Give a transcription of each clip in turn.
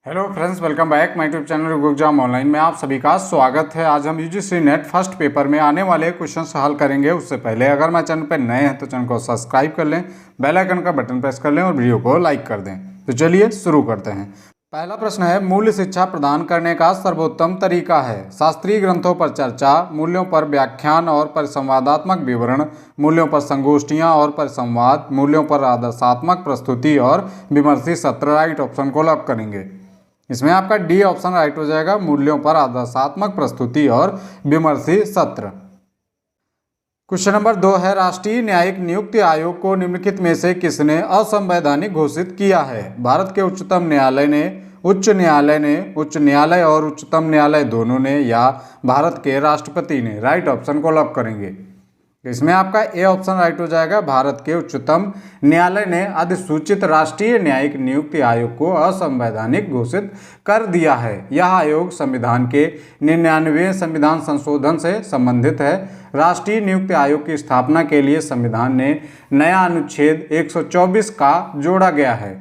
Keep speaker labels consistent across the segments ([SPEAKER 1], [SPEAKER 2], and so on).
[SPEAKER 1] Hello friends, welcome back my YouTube channel रुक exam online में आप सभी का स्वागत है। आज हम यूजीसी नेट फर्स्ट पेपर में आने वाले क्वेश्चंस हल करेंगे। उससे पहले अगर मैं चैनल पर नए हैं तो चैनल को सब्सक्राइब कर लें, बेल आइकन का बटन प्रेस कर लें और वीडियो को लाइक कर दें। तो चलिए शुरू करते हैं। पहला प्रश्न है, मूल्य शिक्षा प्रदान करने का सर्वोत्तम तरीका है। शास्त्रीय ग्रंथों पर चर्चा, मूल्यों पर व्याख्यान और परिसंवादात्मक विवरण, मूल्यों पर संगोष्ठियां और परिसंवाद, मूल्यों पर आदर्शात्मक प्रस्तुति और विमर्शी सत्र। राइट ऑप्शन को लॉक करेंगे। इसमें आपका डी ऑप्शन राइट हो जाएगा, मूल्यों पर आदर्शात्मक प्रस्तुति और विमर्शी सत्र। क्वेश्चन नंबर 2 है, राष्ट्रीय न्यायिक नियुक्ति आयोग को निम्नलिखित में से किसने असंवैधानिक घोषित किया है। भारत के उच्चतम न्यायालय ने, उच्च न्यायालय और उच्चतम न्यायालय दोनों ने, या भारत के राष्ट्रपति ने। राइट ऑप्शन को लॉक करेंगे। इसमें आपका ए ऑप्शन राइट हो जाएगा, भारत के उच्चतम न्यायालय ने अधिसूचित राष्ट्रीय न्यायिक नियुक्ति आयोग को असंवैधानिक घोषित कर दिया है। यह आयोग संविधान के 99वें संविधान संशोधन से संबंधित है। राष्ट्रीय नियुक्ति आयोग की स्थापना के लिए संविधान ने नया अनुच्छेद 124 का जोड़ा गया है।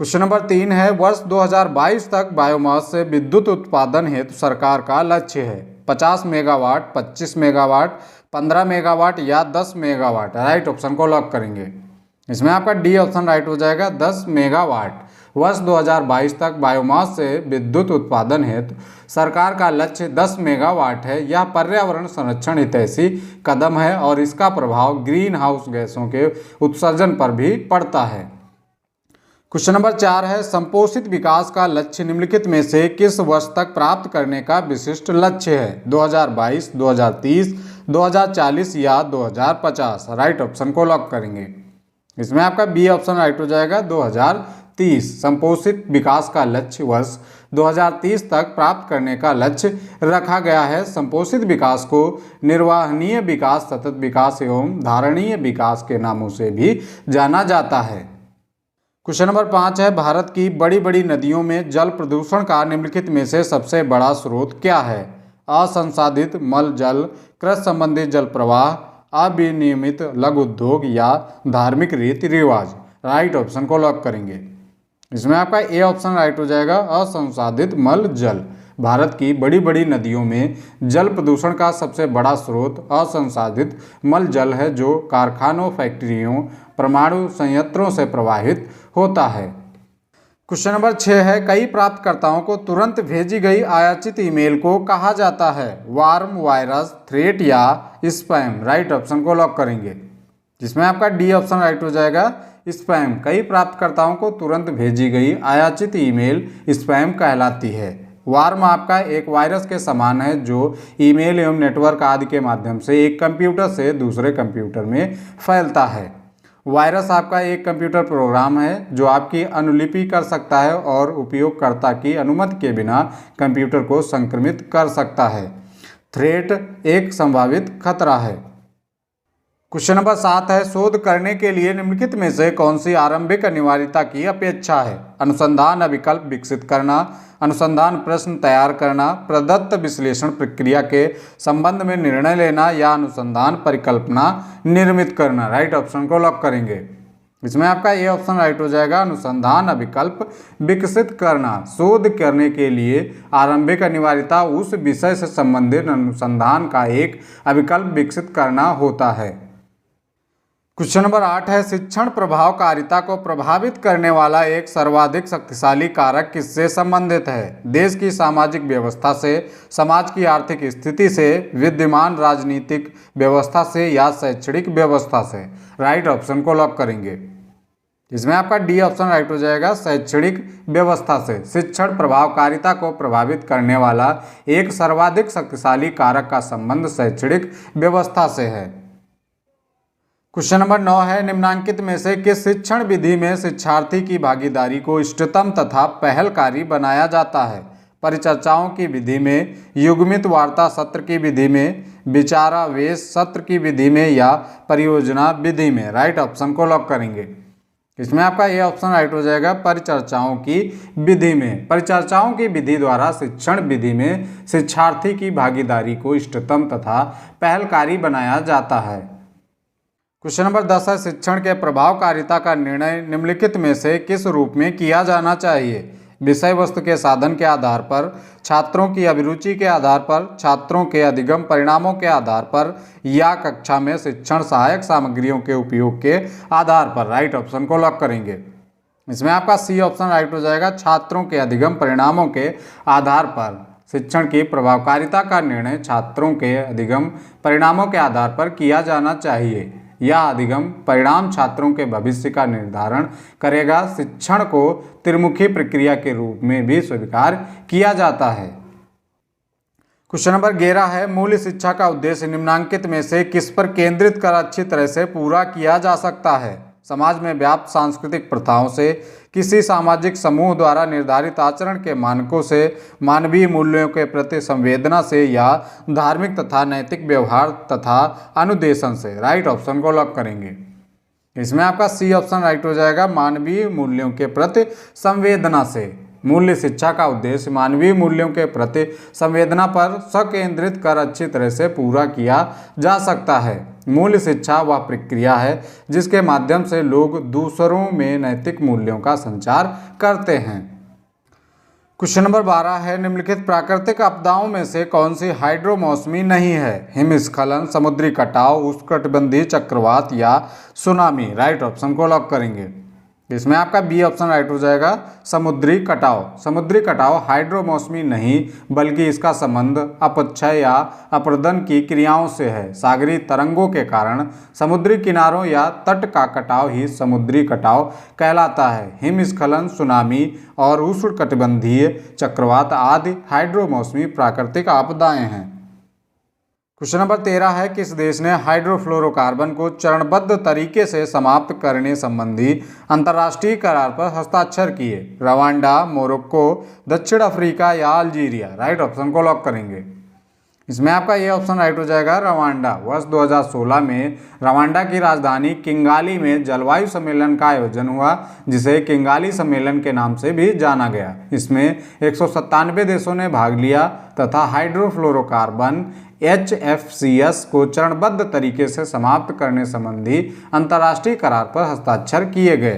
[SPEAKER 1] क्वेश्चन नंबर 3 है, वर्ष 2022 तक बायोमास से विद्युत उत्पादन हेतु सरकार का लक्ष्य है। 50 मेगावाट, 25 मेगावाट, 15 मेगावाट या 10 मेगावाट। राइट ऑप्शन को लॉक करेंगे। इसमें आपका डी ऑप्शन राइट हो जाएगा, 10 मेगावाट। वर्ष 2022 तक बायोमास से विद्युत उत्पादन हेतु सरकार का लक्ष्य 10 मेगावाट है। यह पर्यावरण संरक्षण हितैषी कदम है और इसका प्रभाव ग्रीन हाउस गैसों के उत्सर्जन पर भी पड़ता है। क्वेश्चन नंबर 4 है, संपोषित विकास का लक्ष्य निम्नलिखित में से किस वर्ष तक प्राप्त करने का विशिष्ट लक्ष्य है। 2022, 2030, 2040 या 2050। राइट ऑप्शन को लॉक करेंगे। इसमें आपका बी ऑप्शन राइट हो जाएगा, 2030। संपोषित विकास का लक्ष्य वर्ष 2030 तक प्राप्त करने का लक्ष्य रखा गया है। संपोषित विकास को निर्वहनीय विकास, सतत विकास एवं धारणीय विकास के नामों से भी जाना जाता है। क्वेश्चन नंबर 5 है, भारत की बड़ी बड़ी नदियों में जल प्रदूषण का निम्नलिखित में से सबसे बड़ा स्रोत क्या है। असंसाधित मल जल, कृषि संबंधी जल प्रवाह, अविनियमित लघु उद्योग या धार्मिक रीति रिवाज। राइट ऑप्शन को लॉक करेंगे। इसमें आपका ए ऑप्शन राइट हो जाएगा, असंसाधित मल जल। भारत की बड़ी बड़ी नदियों में जल प्रदूषण का सबसे बड़ा स्रोत असंसाधित मल जल है, जो कारखानों, फैक्ट्रियों, परमाणु संयंत्रों से प्रवाहित होता है। क्वेश्चन नंबर 6 है, कई प्राप्तकर्ताओं को तुरंत भेजी गई अयाचित ईमेल को कहा जाता है। वार्म, वायरस, थ्रेट या स्पैम। राइट ऑप्शन को लॉक करेंगे। जिसमें आपका डी ऑप्शन राइट हो जाएगा, स्पैम। कई प्राप्तकर्ताओं को तुरंत भेजी गई अयाचित ईमेल स्पैम कहलाती है। वार्म आपका एक वायरस के समान है, जो ईमेल एवं नेटवर्क आदि के माध्यम से एक कंप्यूटर से दूसरे कंप्यूटर में फैलता है। वायरस आपका एक कंप्यूटर प्रोग्राम है जो आपकी अनुलिपि कर सकता है और उपयोगकर्ता की अनुमति के बिना कंप्यूटर को संक्रमित कर सकता है। थ्रेट एक संभावित खतरा है। क्वेश्चन नंबर 7 है, शोध करने के लिए निम्नलिखित में से कौन सी आरंभिक अनिवार्यता की अपेक्षा है। अनुसंधान अभिकल्प विकसित करना, अनुसंधान प्रश्न तैयार करना, प्रदत्त विश्लेषण प्रक्रिया के संबंध में निर्णय लेना या अनुसंधान परिकल्पना निर्मित करना। राइट ऑप्शन को लॉक करेंगे। इसमें आपका ए ऑप्शन राइट हो जाएगा, अनुसंधान अभिकल्प विकसित करना। शोध करने के लिए आरंभिक अनिवार्यता उस विषय से संबंधित अनुसंधान का एक अभिकल्प विकसित करना होता है। क्वेश्चन नंबर 8 है, शिक्षण प्रभावकारिता को प्रभावित करने वाला एक सर्वाधिक शक्तिशाली कारक किससे संबंधित है। देश की सामाजिक व्यवस्था से, समाज की आर्थिक स्थिति से, विद्यमान राजनीतिक व्यवस्था से या शैक्षणिक व्यवस्था से। राइट ऑप्शन को लॉक करेंगे। इसमें आपका डी ऑप्शन राइट हो जाएगा, शैक्षणिक व्यवस्था से। शिक्षण प्रभावकारिता को प्रभावित करने वाला एक सर्वाधिक शक्तिशाली कारक का संबंध शैक्षणिक व्यवस्था से है। क्वेश्चन नंबर 9 है, निम्नांकित में से किस शिक्षण विधि में शिक्षार्थी की भागीदारी को इष्टतम तथा पहलकारी बनाया जाता है। परिचर्चाओं की विधि में, युग्मित वार्ता सत्र की विधि में, विचारावेश सत्र की विधि में या परियोजना विधि में। राइट ऑप्शन को लॉक करेंगे। इसमें आपका ये ऑप्शन राइट हो जाएगा, परिचर्चाओं की विधि में। परिचर्चाओं की विधि द्वारा शिक्षण विधि में शिक्षार्थी की भागीदारी को इष्टतम तथा पहलकारी बनाया जाता है। क्वेश्चन नंबर 10 है, शिक्षण के प्रभावकारिता का निर्णय निम्नलिखित में से किस रूप में किया जाना चाहिए। विषय वस्तु के साधन के आधार पर, छात्रों की अभिरुचि के आधार पर, छात्रों के अधिगम परिणामों के आधार पर या कक्षा में शिक्षण सहायक सामग्रियों के उपयोग के आधार पर। राइट ऑप्शन को लॉक करेंगे। इसमें आपका सी ऑप्शन राइट हो जाएगा। छात्रों के अधिगम परिणामों के आधार पर शिक्षण की प्रभावकारिता का निर्णय छात्रों के अधिगम परिणामों के आधार पर किया जाना चाहिए। यह अधिगम परिणाम छात्रों के भविष्य का निर्धारण करेगा। शिक्षण को त्रिमुखी प्रक्रिया के रूप में भी स्वीकार किया जाता है। क्वेश्चन नंबर 11 है, मूल्य शिक्षा का उद्देश्य निम्नांकित में से किस पर केंद्रित कर अच्छी तरह से पूरा किया जा सकता है? समाज में व्याप्त सांस्कृतिक प्रथाओं से, किसी सामाजिक समूह द्वारा निर्धारित आचरण के मानकों से, मानवीय मूल्यों के प्रति संवेदना से या धार्मिक तथा नैतिक व्यवहार तथा अनुदेशन से। राइट ऑप्शन को लॉक करेंगे। इसमें आपका सी ऑप्शन राइट हो जाएगा। मानवीय मूल्यों के प्रति संवेदना से। मूल्य शिक्षा का उद्देश्य मानवीय मूल्यों के प्रति संवेदना पर संकेंद्रित कर अच्छी तरह से पूरा किया जा सकता है। मूल्य शिक्षा वह प्रक्रिया है जिसके माध्यम से लोग दूसरों में नैतिक मूल्यों का संचार करते हैं। क्वेश्चन नंबर 12 है, निम्नलिखित प्राकृतिक आपदाओं में से कौन सी हाइड्रो मौसमी नहीं है? हिमस्खलन, समुद्री कटाव, उष्णकटिबंधीय चक्रवात या सुनामी। राइट ऑप्शन को लॉक करेंगे। इसमें आपका बी ऑप्शन राइट हो जाएगा। समुद्री कटाव। समुद्री कटाव हाइड्रो मौसमी नहीं बल्कि इसका संबंध अपक्षय या अपरदन की क्रियाओं से है। सागरीय तरंगों के कारण समुद्री किनारों या तट का कटाव ही समुद्री कटाव कहलाता है। हिमस्खलन, सुनामी और उष्णकटिबंधीय चक्रवात आदि हाइड्रो मौसमी प्राकृतिक आपदाएं हैं। क्वेश्चन नंबर 13 है, किस देश ने हाइड्रोफ्लोरोकार्बन को चरणबद्ध तरीके से समाप्त करने संबंधी अंतर्राष्ट्रीय करार पर हस्ताक्षर किए? रवांडा, मोरक्को, दक्षिण अफ्रीका या अल्जीरिया। राइट ऑप्शन को लॉक करेंगे। इसमें आपका ये ऑप्शन राइट हो जाएगा, रवांडा। वर्ष 2016 में रवांडा की राजधानी किंगाली में जलवायु सम्मेलन का आयोजन हुआ, जिसे किंगाली सम्मेलन के नाम से भी जाना गया। इसमें 197 देशों ने भाग लिया तथा हाइड्रोफ्लोरोकार्बन HFCs को चरणबद्ध तरीके से समाप्त करने संबंधी अंतर्राष्ट्रीय करार पर हस्ताक्षर किए गए।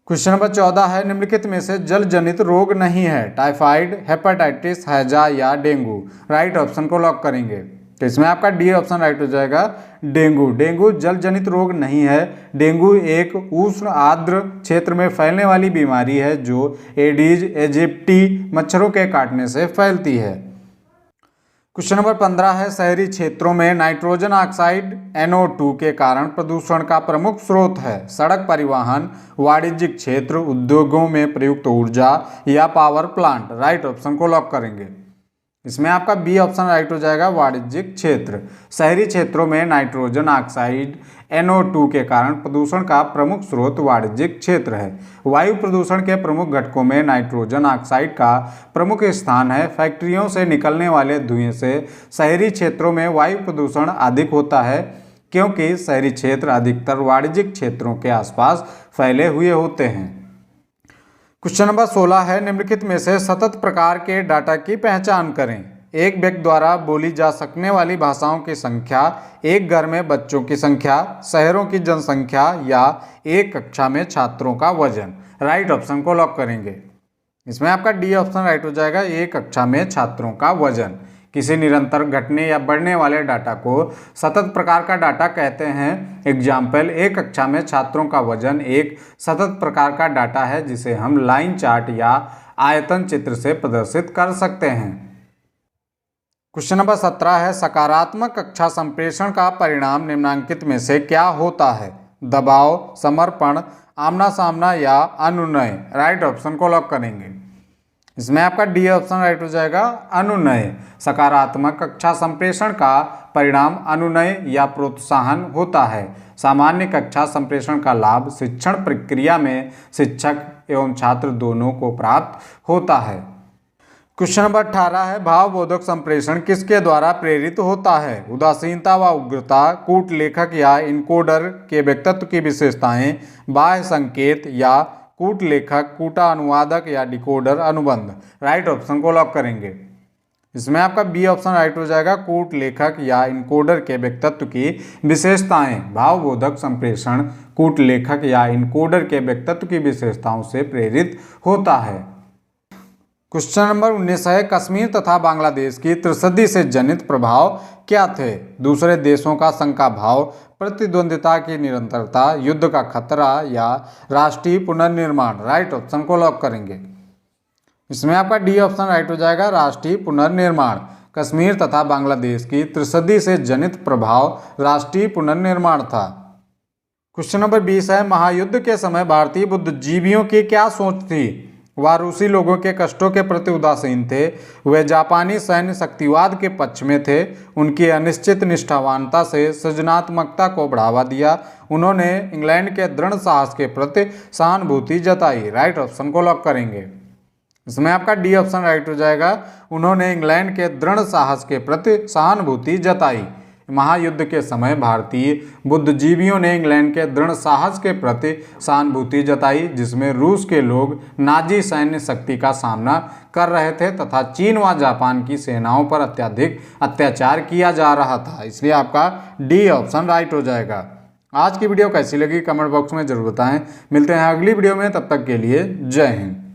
[SPEAKER 1] क्वेश्चन नंबर 14 है, निम्नलिखित में से जल जनित रोग नहीं है? टाइफाइड, हेपेटाइटिस, हैजा या डेंगू। राइट ऑप्शन को लॉक करेंगे। तो इसमें आपका डी ऑप्शन राइट हो जाएगा, डेंगू। डेंगू जल जनित रोग नहीं है। डेंगू एक उष्ण आर्द्र क्षेत्र में फैलने वाली बीमारी है जो एडीज एजिप्टी मच्छरों के काटने से फैलती है। क्वेश्चन नंबर 15 है, शहरी क्षेत्रों में नाइट्रोजन ऑक्साइड NO2 के कारण प्रदूषण का प्रमुख स्रोत है? सड़क परिवहन, वाणिज्यिक क्षेत्र, उद्योगों में प्रयुक्त ऊर्जा या पावर प्लांट। राइट ऑप्शन को लॉक करेंगे। इसमें आपका बी ऑप्शन राइट हो जाएगा, वाणिज्यिक क्षेत्र। शहरी क्षेत्रों में नाइट्रोजन ऑक्साइड NO2 के कारण प्रदूषण का प्रमुख स्रोत वाणिज्यिक क्षेत्र है। वायु प्रदूषण के प्रमुख घटकों में नाइट्रोजन ऑक्साइड का प्रमुख स्थान है। फैक्ट्रियों से निकलने वाले धुएं से शहरी क्षेत्रों में वायु प्रदूषण अधिक होता है, क्योंकि शहरी क्षेत्र अधिकतर वाणिज्यिक क्षेत्रों के आसपास फैले हुए होते हैं। क्वेश्चन नंबर 16 है, निम्नलिखित में से सतत प्रकार के डाटा की पहचान करें? एक व्यक्ति द्वारा बोली जा सकने वाली भाषाओं की संख्या, एक घर में बच्चों की संख्या, शहरों की जनसंख्या या एक कक्षा में छात्रों का वजन। राइट ऑप्शन को लॉक करेंगे। इसमें आपका डी ऑप्शन राइट हो जाएगा, एक कक्षा में छात्रों का वजन। किसी निरंतर घटने या बढ़ने वाले डाटा को सतत प्रकार का डाटा कहते हैं। एग्जाम्पल, एक कक्षा में छात्रों का वजन एक सतत प्रकार का डाटा है जिसे हम लाइन चार्ट या आयतन चित्र से प्रदर्शित कर सकते हैं। क्वेश्चन नंबर 17 है, सकारात्मक कक्षा संप्रेषण का परिणाम निम्नांकित में से क्या होता है? दबाव, समर्पण, आमना सामना या अनुनय। राइट ऑप्शन को लॉक करेंगे। इसमें आपका डी ऑप्शन राइट हो जाएगा, अनुनय। सकारात्मक कक्षा संप्रेषण का परिणाम अनुनय या प्रोत्साहन होता है। सामान्य कक्षा संप्रेषण का लाभ शिक्षण प्रक्रिया में शिक्षक एवं छात्र दोनों को प्राप्त होता है। क्वेश्चन नंबर 18 है, भावबोधक संप्रेषण किसके द्वारा प्रेरित होता है? उदासीनता व उग्रता, कूट लेखक या इनकोडर के व्यक्तित्व की विशेषताएं, बाह्य संकेत या कूट लेखक, कूटा अनुवादक या डिकोडर अनुबंध। राइट ऑप्शन को लॉक करेंगे। इसमें आपका बी ऑप्शन राइट हो जाएगा, कूट लेखक या इनकोडर के व्यक्तित्व की विशेषताएं। भावबोधक संप्रेषण कूट लेखक या इनकोडर के व्यक्तित्व की विशेषताओं से प्रेरित होता है। क्वेश्चन नंबर 19 है, कश्मीर तथा बांग्लादेश की त्रसदी से जनित प्रभाव क्या थे? दूसरे देशों का शंका भाव, प्रतिद्वंदिता की निरंतरता, युद्ध का खतरा या राष्ट्रीय पुनर्निर्माण। राइट ऑप्शन को लॉक करेंगे। इसमें आपका डी ऑप्शन राइट हो जाएगा, राष्ट्रीय पुनर्निर्माण। कश्मीर तथा बांग्लादेश की त्रसदी से जनित प्रभाव राष्ट्रीय पुनर्निर्माण था। क्वेश्चन नंबर 20 है, महायुद्ध के समय भारतीय बुद्धिजीवियों की क्या सोच थी? वह रूसी लोगों के कष्टों के प्रति उदासीन थे, वे जापानी सैन्य शक्तिवाद के पक्ष में थे, उनकी अनिश्चित निष्ठावानता से सृजनात्मकता को बढ़ावा दिया, उन्होंने इंग्लैंड के दृढ़ साहस के प्रति सहानुभूति जताई। राइट ऑप्शन को लॉक करेंगे। इसमें आपका डी ऑप्शन राइट हो जाएगा, उन्होंने इंग्लैंड के दृढ़ साहस के प्रति सहानुभूति जताई। महायुद्ध के समय भारतीय बुद्धिजीवियों ने इंग्लैंड के दृढ़ साहस के प्रति सहानुभूति जताई, जिसमें रूस के लोग नाजी सैन्य शक्ति का सामना कर रहे थे तथा चीन व जापान की सेनाओं पर अत्यधिक अत्याचार किया जा रहा था। इसलिए आपका डी ऑप्शन राइट हो जाएगा। आज की वीडियो कैसी लगी कमेंट बॉक्स में जरूर बताएं। मिलते हैं अगली वीडियो में, तब तक के लिए जय हिंद।